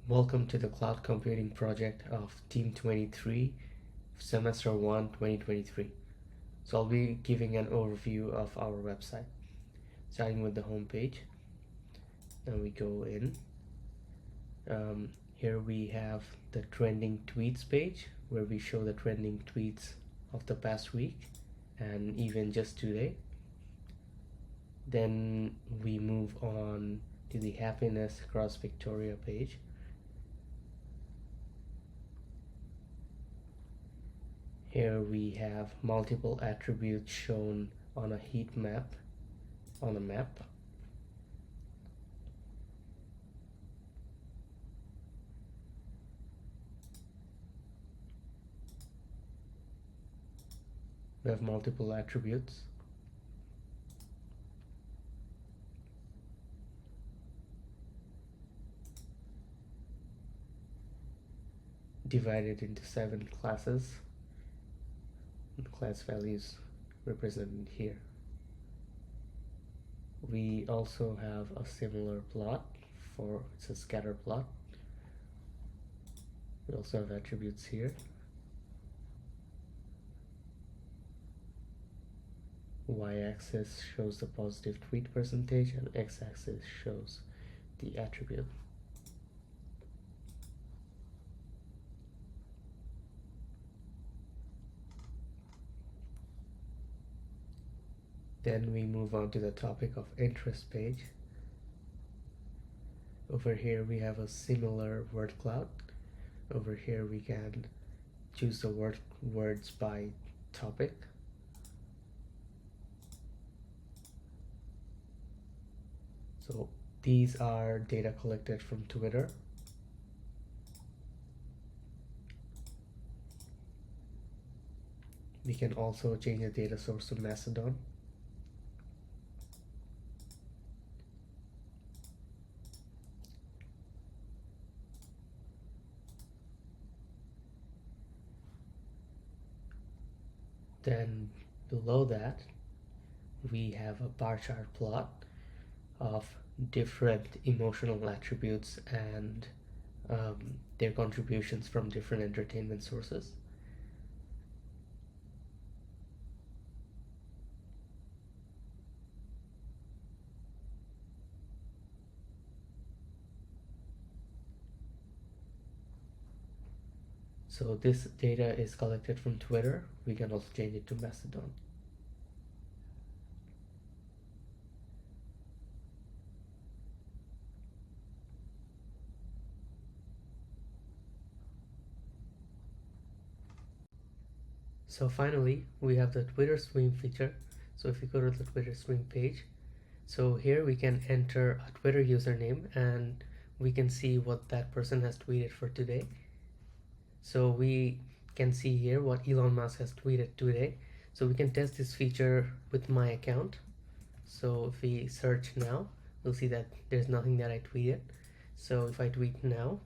Welcome to the Cloud Computing Project of Team 23, Semester 1, 2023. So I'll be giving an overview of our website, starting with the home page. Now we go in. Here we have the trending tweets page, where we show the trending tweets of the past week and even just today. Then we move on to the Happiness Across Victoria page. Here we have multiple attributes shown on a heat map, on a map. We have multiple attributes. Divided into 7 classes. And class values represented here. We also have a similar plot it's a scatter plot. We also have attributes here. Y-axis shows the positive tweet percentage and x-axis shows the attribute. Then we move on to the topic of interest page. Over here we have a similar word cloud. Over here we can choose the words by topic. So these are data collected from Twitter. We can also change the data source to Mastodon. Then below that, we have a bar chart plot of different emotional attributes and their contributions from different entertainment sources. So this data is collected from Twitter. We can also change it to Mastodon. So finally, we have the Twitter stream feature. So if you go to the Twitter stream page, so here we can enter a Twitter username and we can see what that person has tweeted for today. So we can see here what Elon Musk has tweeted today. So we can test this feature with my account. So if we search now, we'll see that there's nothing that I tweeted. So if I tweet now,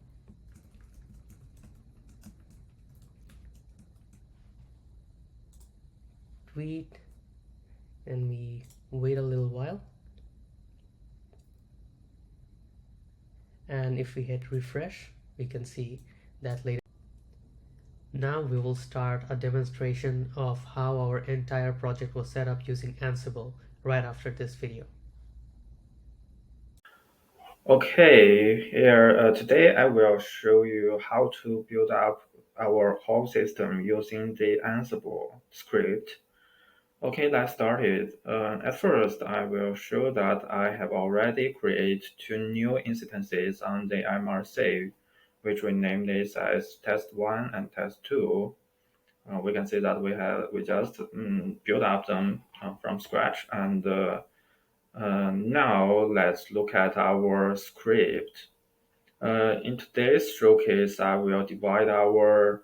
tweet, and we wait a little while, and if we hit refresh, we can see that later. Now we will start a demonstration of how our entire project was set up using Ansible right after this video. Okay, here today I will show you how to build up our whole system using the Ansible script. Okay, let's start it. At first, I will show that I have already created 2 new instances on the MRC, which we name this as test 1 and test 2. We can see that we just built up them from scratch, and now let's look at our script. In today's showcase, I will divide our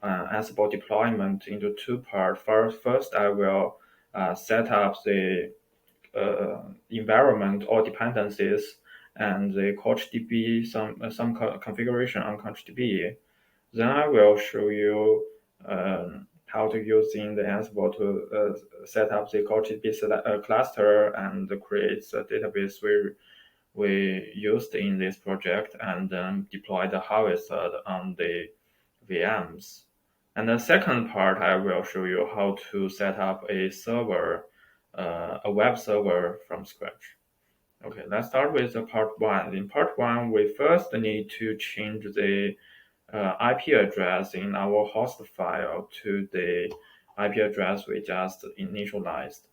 Ansible deployment into 2 parts. First, I will set up the environment or dependencies and the CouchDB, some configuration on CouchDB. Then I will show you how to using the Ansible to set up the CouchDB cluster and create a database we used in this project and then deploy the harvester on the VMs. And the second part, I will show you how to set up a server, a web server from scratch. Okay, let's start with the part one. In part one, we first need to change the IP address in our host file to the IP address we just initialized,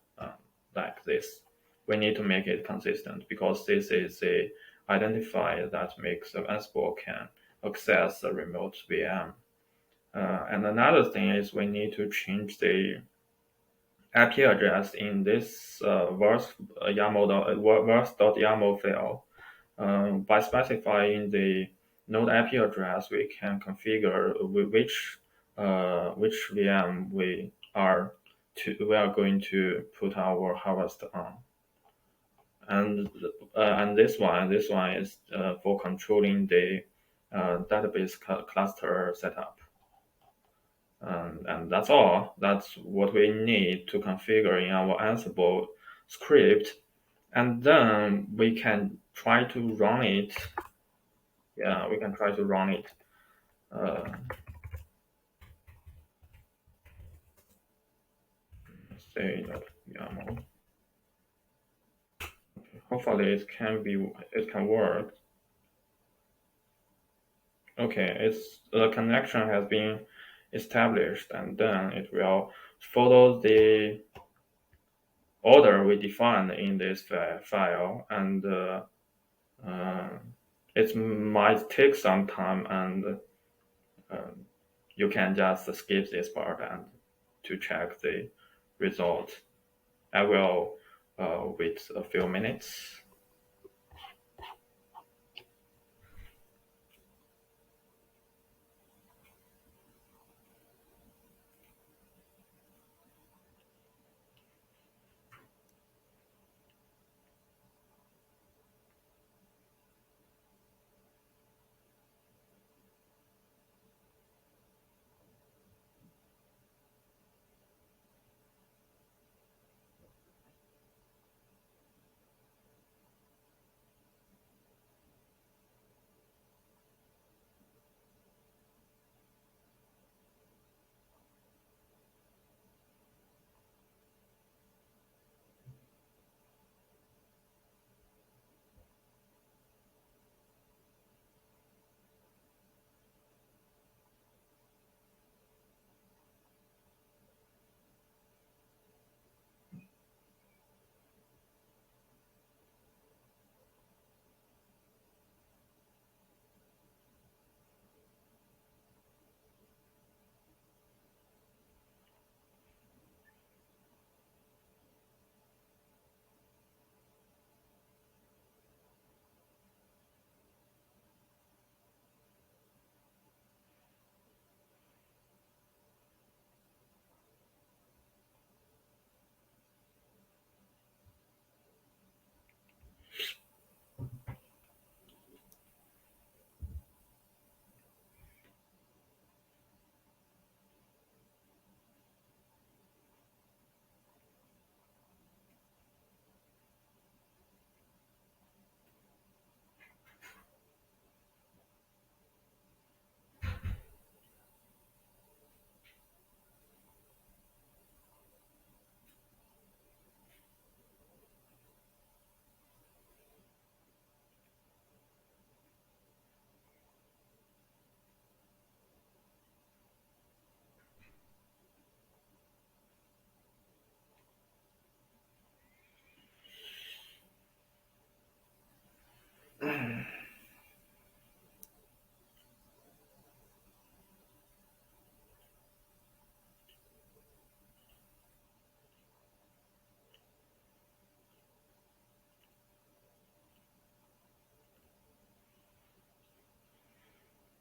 like this. We need to make it consistent because this is a identifier that makes the Ansible can access the remote VM. And another thing is we need to change the IP address in this verse.yaml file. By specifying the node IP address, we can configure which VM we are going to put our harvest on. And this one is for controlling the database cluster setup. And that's all. That's what we need to configure in our Ansible script. And then we can try to run it. Yeah, we can try to run it. Uh, say that YAML. Hopefully it can work. Okay, the connection has been established, and then it will follow the order we defined in this file, and it might take some time, and you can just skip this part and to check the result. I will wait a few minutes.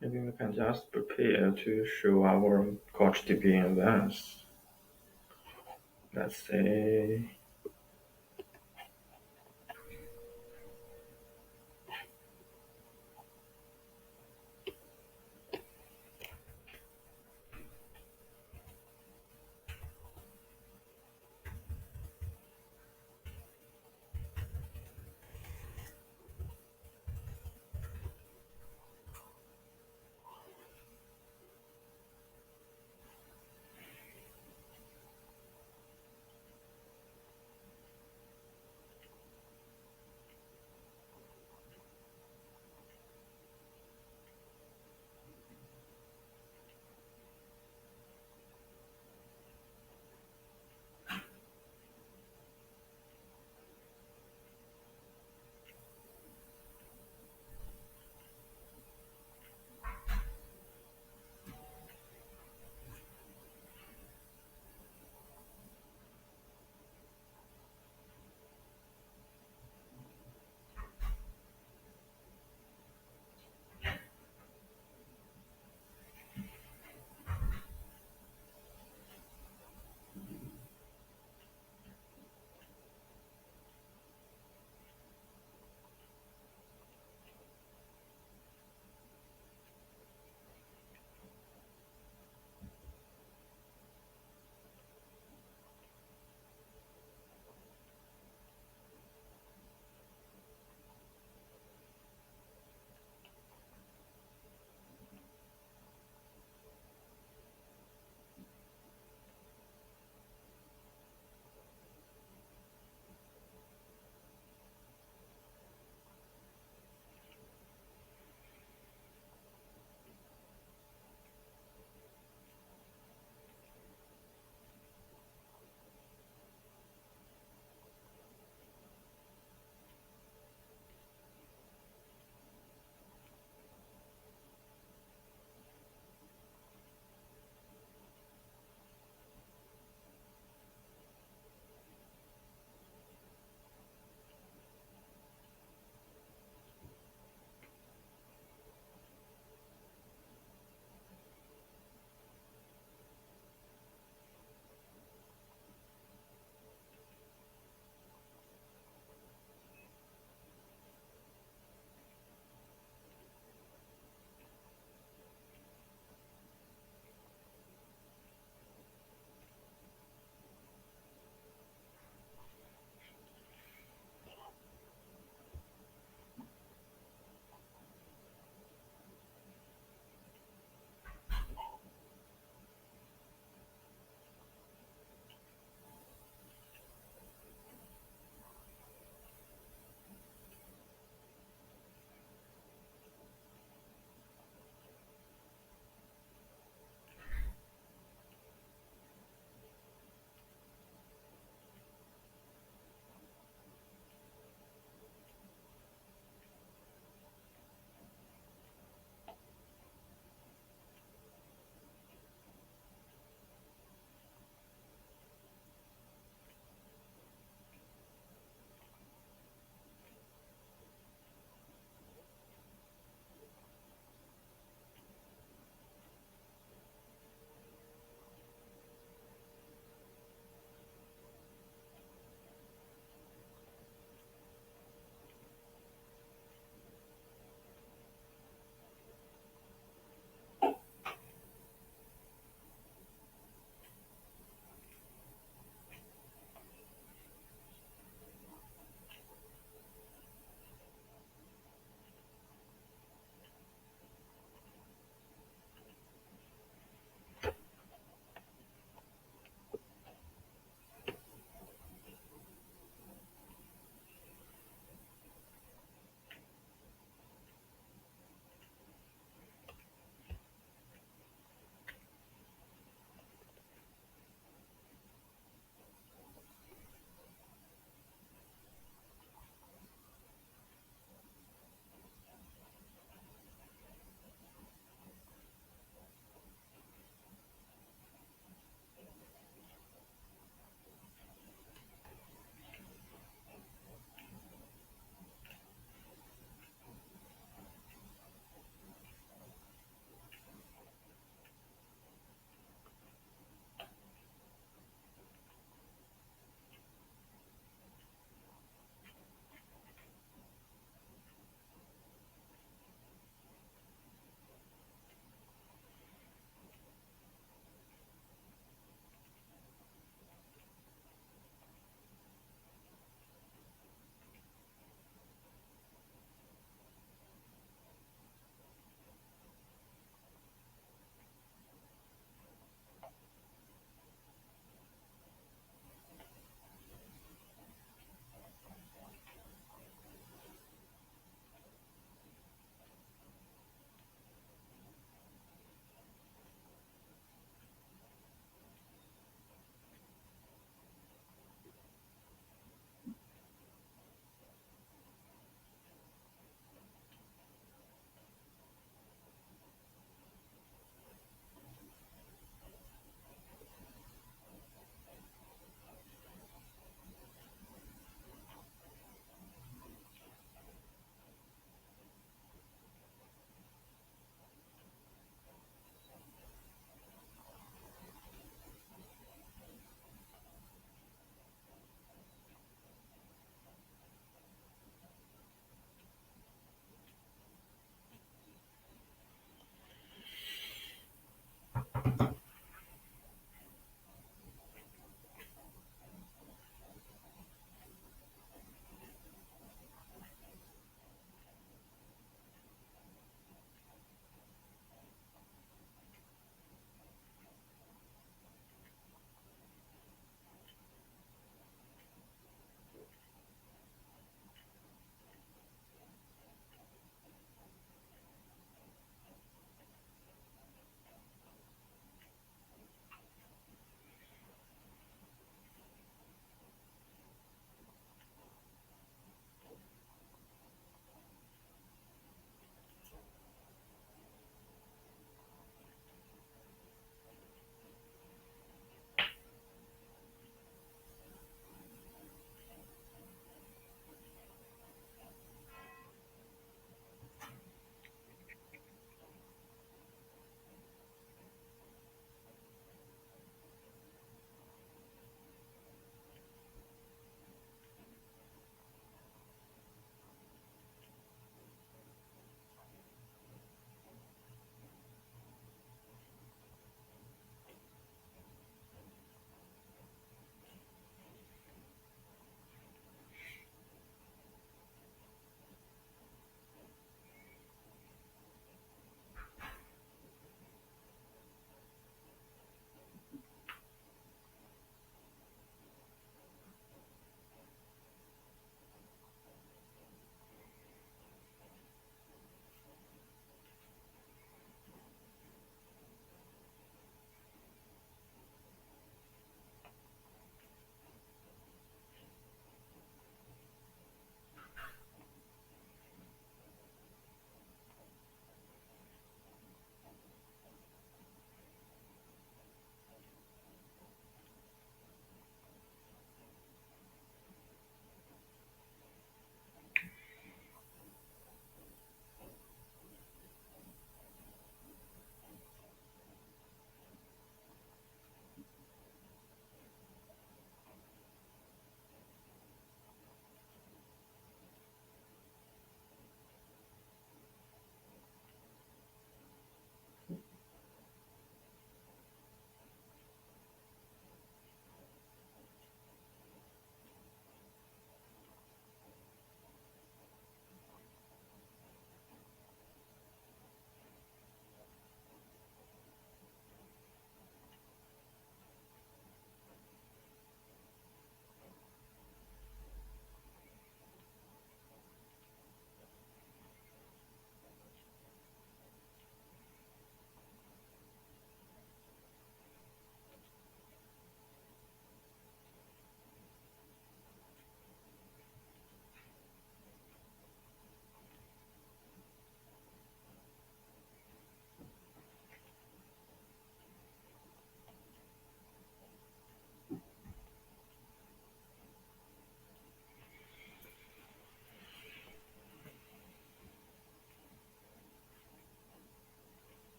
Maybe we can just prepare to show our CouchDB advance. Let's say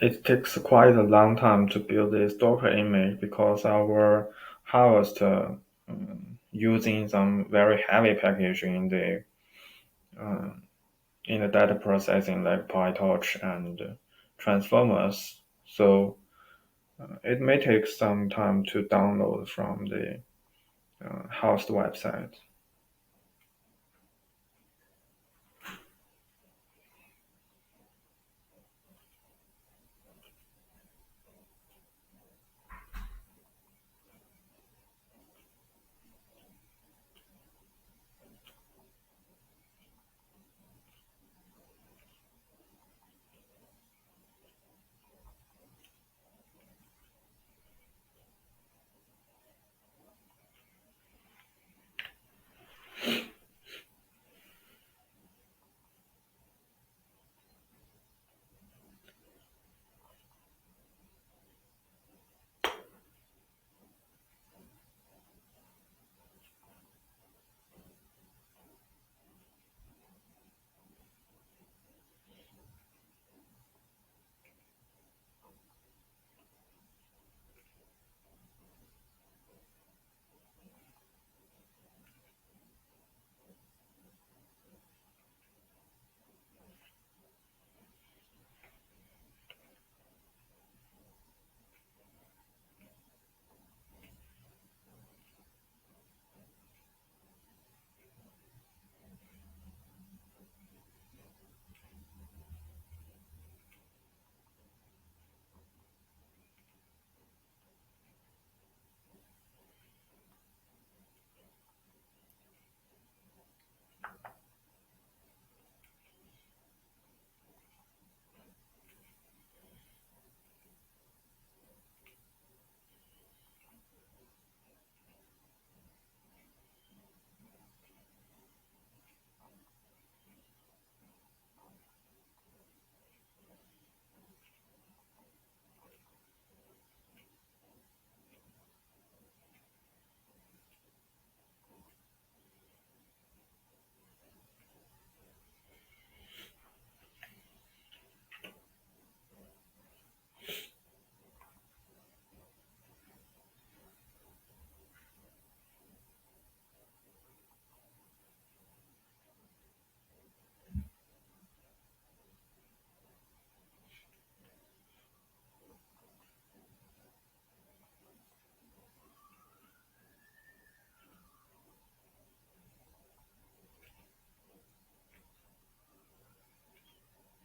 it takes quite a long time to build this Docker image because our host using some very heavy package uh, in the data processing like PyTorch and transformers. So it may take some time to download from the host website.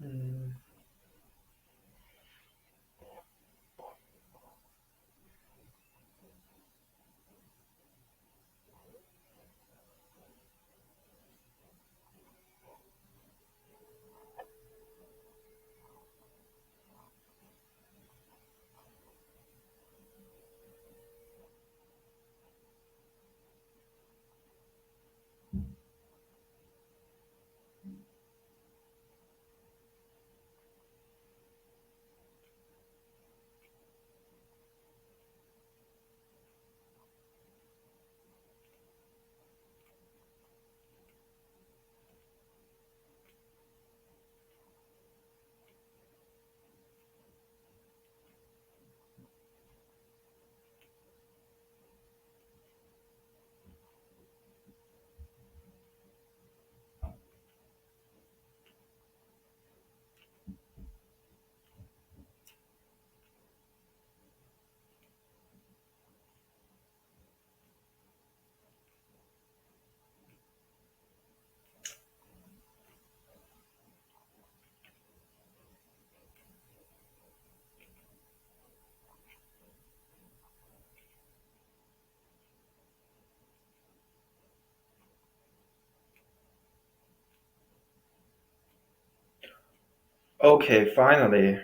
Mm, Okay, finally.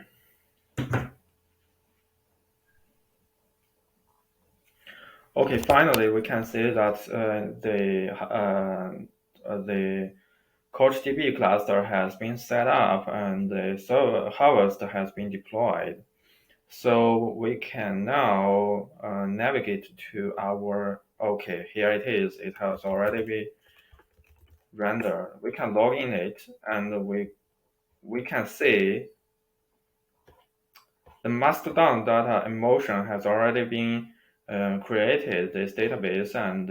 Okay, finally, we can see that the CoachDB cluster has been set up and the server harvest has been deployed. So we can now navigate to our, okay, here it is. It has already been rendered. We can log in it and we can see the Mastodon data in motion has already been created, this database, and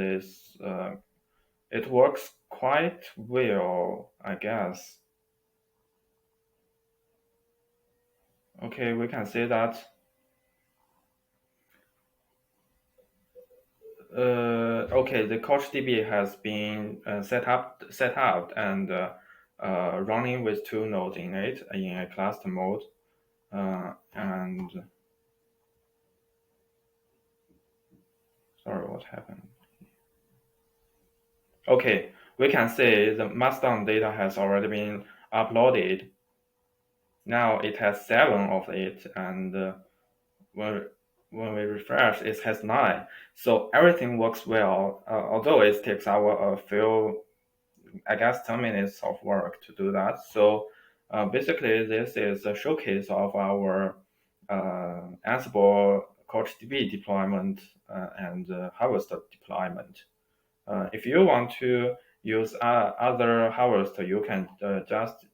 it works quite well, I guess. Okay, we can see that okay, the CouchDB has been set up and running with two nodes in it in a cluster mode. And sorry, what happened? Okay, we can see the Mastodon data has already been uploaded. Now it has 7 of it, and when when we refresh, it has 9. So everything works well, although it takes a few, I guess, 10 minutes of work to do that. So basically, this is a showcase of our Ansible CouchDB deployment and Harvest deployment. If you want to use other Harvest, you can just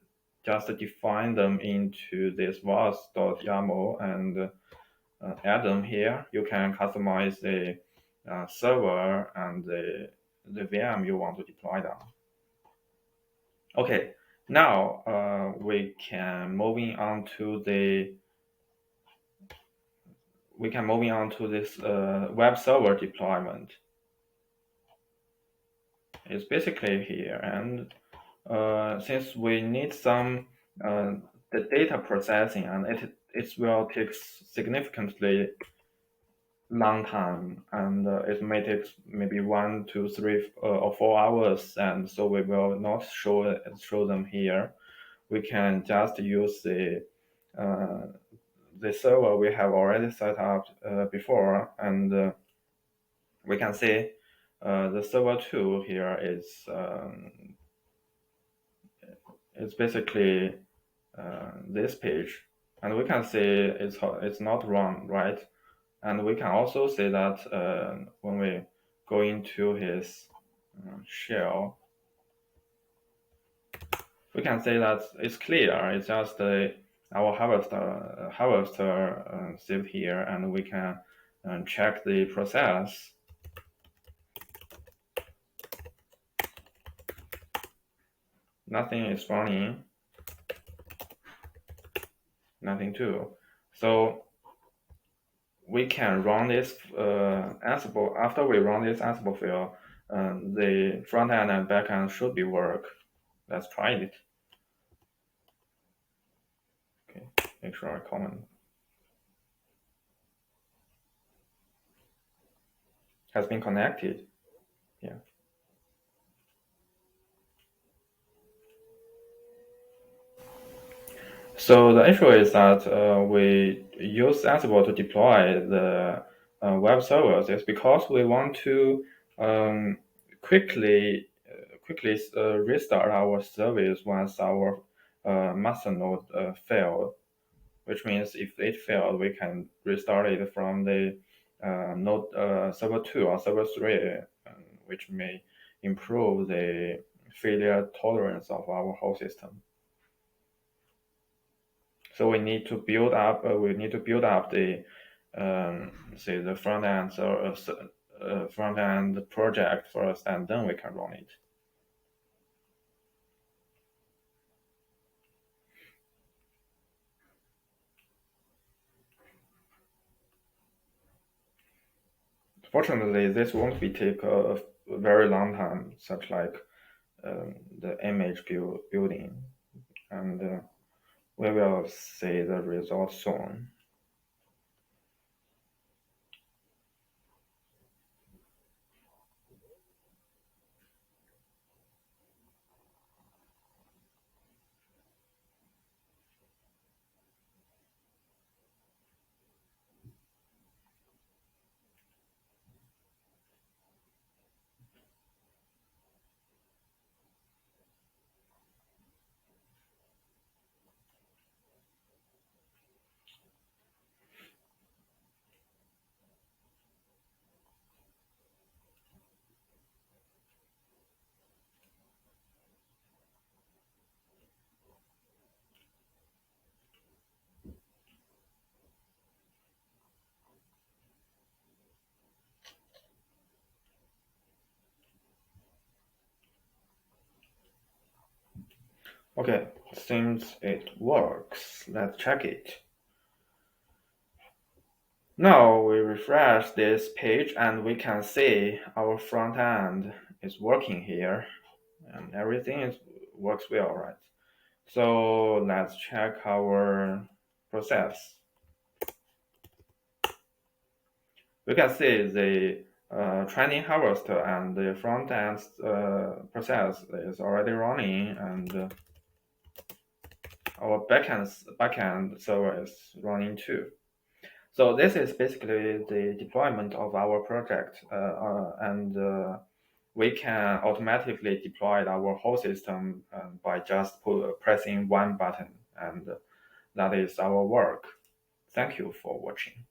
define them into this was.yaml and add them here. You can customize the server and the VM you want to deploy them. Okay, now we can moving on to this web server deployment. It's basically here, and since we need some the data processing, and it will take significantly long time, and it may take maybe 1, 2, 3, or 4 hours, and so we will not show them here. We can just use uh, the server we have already set up before, and we can see the server 2 here is basically this page, and we can see it's not run, right? And we can also see that when we go into his shell, we can say that it's clear. It's just our harvester saved here, and we can check the process. Nothing is running. Nothing too. So we can run this Ansible. After we run this Ansible file, the front end and back end should be work. Let's try it. Okay, make sure I comment. Has been connected. Yeah. So the issue is that we use Ansible to deploy the web servers. It's because we want to um, quickly restart our service once our master node failed. Which means if it failed, we can restart it from the node server 2 or server 3, which may improve the failure tolerance of our whole system. So we need to build up. The say the front end or front end project first, and then we can run it. Fortunately, this won't be take a very long time, such like the image building, and we will see the results soon. Okay, seems it works. Let's check it. Now we refresh this page and we can see our front end is working here and everything works well, right? So let's check our process. We can see the training harvester and the front end process is already running, and our backend server is running too. So this is basically the deployment of our project, and we can automatically deploy our whole system by just pressing one button, and that is our work. Thank you for watching.